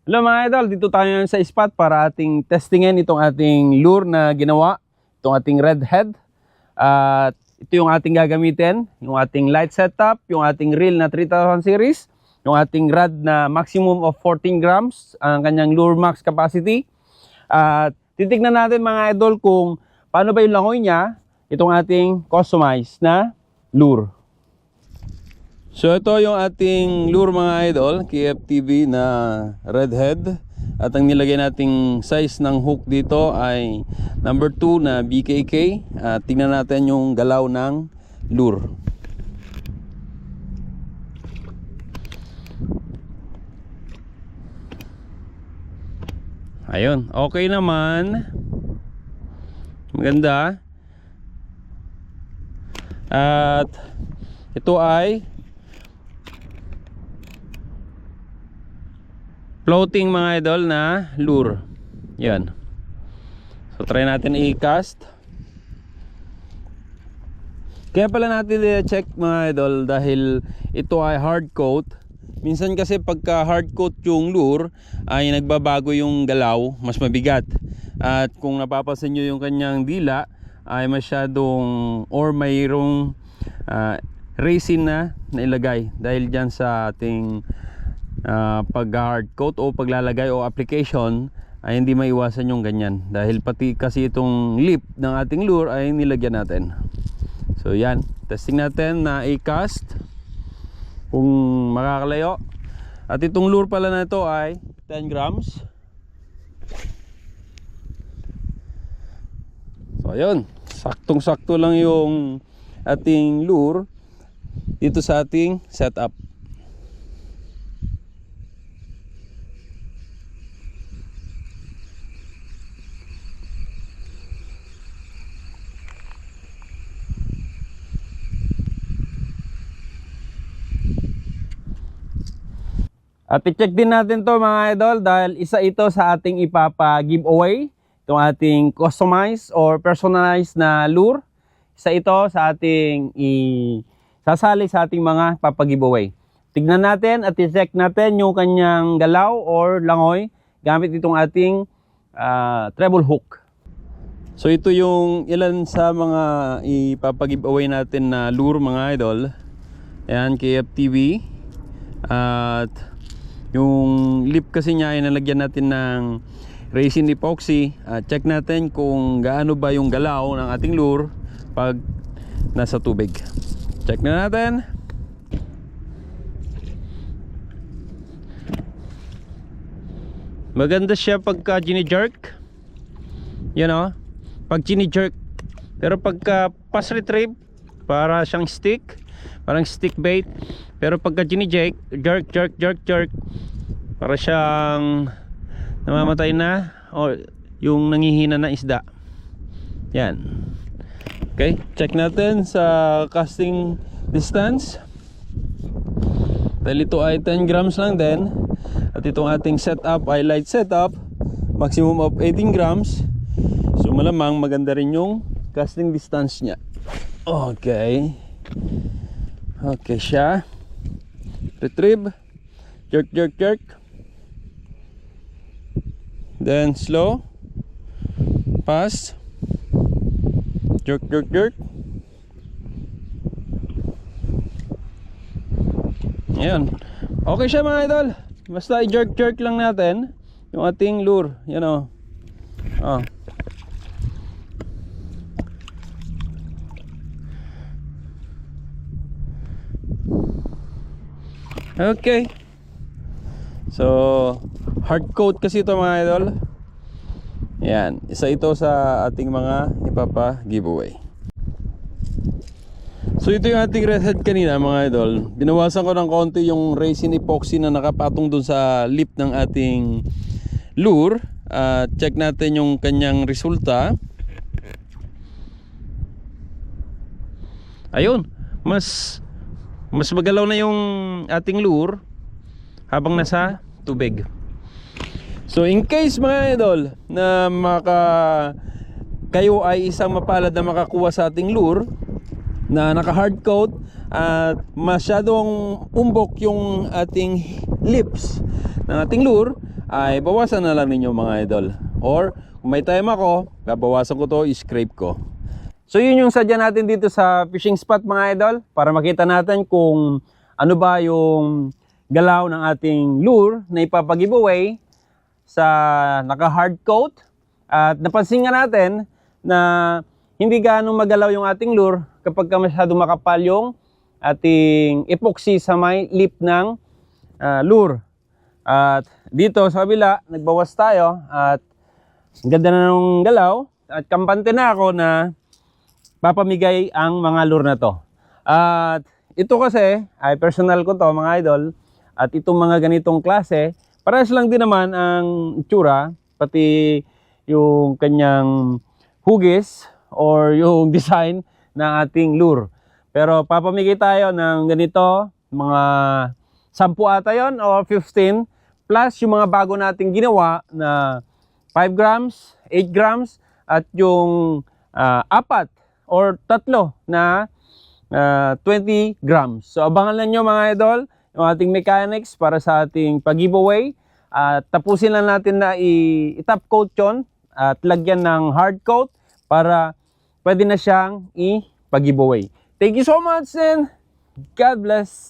Hello mga idol, dito tayo ngayon sa spot para ating testingin itong ating lure na ginawa, itong ating redhead. At ito yung ating gagamitin, yung ating light setup, yung ating reel na 3000 series, yung ating rod na maximum of 14 grams, ang kanyang lure max capacity. At titignan natin mga idol kung paano ba yung langoy niya, itong ating customized na lure. So ito yung ating lure mga idol, KFTV na redhead. At ang nilagay nating size ng hook dito ay number 2 na BKK. At tingnan natin yung galaw ng lure. Ayun, okay naman. Maganda. At ito ay floating mga idol na lure. Yan. So try natin i-cast. Kaya pala natin i-check mga idol dahil ito ay hard coat. Minsan kasi pagka hard coat yung lure ay nagbabago yung galaw, mas mabigat. At kung napapansin nyo yung kanyang dila ay masyadong or mayroong resin na nailagay dahil dyan sa ating pag hard coat o paglalagay o application ay hindi maiwasan yung ganyan dahil pati kasi itong lip ng ating lure ay nilagyan natin. So yan, testing natin na i-cast kung makakalayo. At itong lure pala na ito ay 10 grams. So ayun, saktong sakto lang yung ating lure dito sa ating setup. At i-check din natin to mga idol dahil isa ito sa ating ipapa-giveaway, itong ating customized or personalized na lure. Isa ito sa ating sasali sa ating mga papa-giveaway. Tignan natin at i-check natin yung kanyang galaw or langoy gamit itong ating treble hook. So ito yung ilan sa mga ipapa-giveaway natin na lure mga idol. Ayan, KFTV. At yung lip kasi niya ay nalagyan natin ng resin epoxy. Check natin kung gaano ba yung galaw ng ating lure pag nasa tubig. Check na natin. Maganda siya pagka gini-jerk. You know, pag gini-jerk. Pero pagka pass retrieve, para siyang stick, parang stick bait. Pero pagka gini-jerk, jerk, para siyang namamatay na o yung nangihina na isda. Yan. Okay, check natin sa casting distance. Dahil ito ay 10 grams lang din. At itong ating setup ay light setup, maximum of 18 grams. So malamang maganda rin yung casting distance niya. Okay. Okay siya. Retrieve. Jerk. Then slow. Pass. Jerk. Ayan. Okay siya mga idol. Basta i-jerk lang natin yung ating lure. Yan o. Oh. Okay. So hard coat kasi ito mga idol. Yan, isa ito sa ating mga ipapa giveaway. So ito yung ating redhead kanina mga idol. Binawasan ko ng konti yung resin epoxy na nakapatong dun sa lip ng ating lure. Check natin yung kanyang resulta. Ayun, mas magalaw na yung ating lure habang nasa tubig. So in case mga idol na kayo ay isang mapalad na makakuha sa ating lure na naka hard coat at masyadong umbok yung ating lips ng ating lure, ay bawasan na lang ninyo mga idol. Or kung may time ako, babawasan ko to, i-scrape ko. So yun yung sadya natin dito sa fishing spot mga idol, para makita natin kung ano ba yung galaw ng ating lure na ipapag-giveaway sa naka-hard coat. At napansin nga natin na hindi gaano magalaw yung ating lure kapag masyado makapal yung ating epoxy sa may lip ng lure. At dito sa kabila, nagbawas tayo at ang ganda na ng galaw. At kampante na ako na papamigay ang mga lure na to. At ito kasi ay personal ko to mga idol. At itong mga ganitong klase, parehas lang din naman ang itsura, pati yung kanyang hugis or yung design ng ating lure. Pero papamigay tayo ng ganito, mga 10 ata yun o 15, plus yung mga bago nating ginawa na 5 grams, 8 grams, at yung 4 or 3 na 20 grams. So abangan lang nyo mga idol, yung ating mechanics para sa ating pag-giveaway. At tapusin lang natin na i-top coat yun at lagyan ng hard coat para pwede na siyang i-pag-giveaway. Thank you so much and God bless!